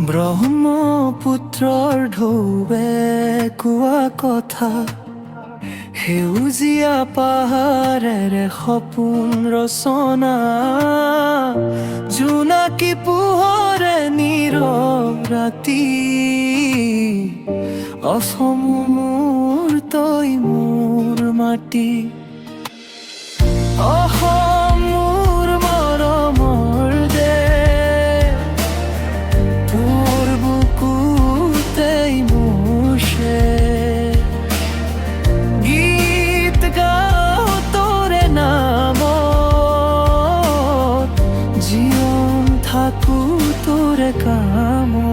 ব্ৰহ্মপুত্ৰৰ ঢৌৱে কোৱা কথা, সেউজীয়া পাহাৰেৰে সপোন ৰচনা, জোনাকী পোহৰে নীৰৱ ৰাতি, অসম মোৰ তই মোৰ মাটি। অসম মোৰ মৰমৰ দেশ, তোৰ বুকুতেই মোৰ শেষ। গীত গাও তোৰে নামত, জীৱন থাকো তোৰে কামত।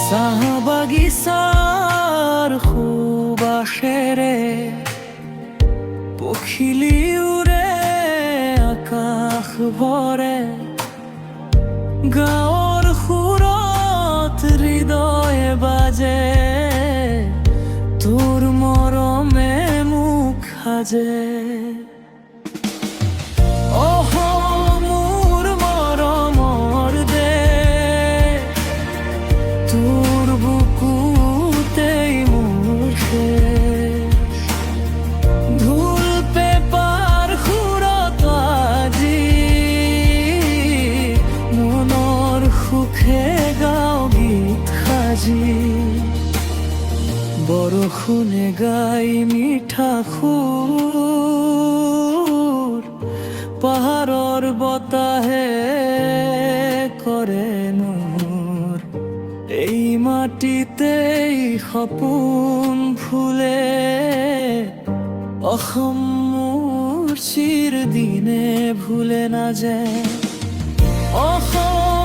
চাহ বাগিচাৰ সুবাসেৰে পখিলি উৰে আকাশ ভৰে, গাঁৱৰ সুৰত হৃদয় বাজে, তোৰ মৰমে মোক সাজে। তোৰ বুকুতেই মোৰ শেষ। ঢোল পেপাৰ সুৰত আজি, মনৰ সুখে গাওঁ গীত সাজি। বৰষুণে গাই মিঠা সুৰ, পাহাৰৰ বতাহে কৰে নুৰ। এই মাটিতেই সপোন ফুলে, অসম মোৰ চিৰদিনে ভুলে নাযায়। অসম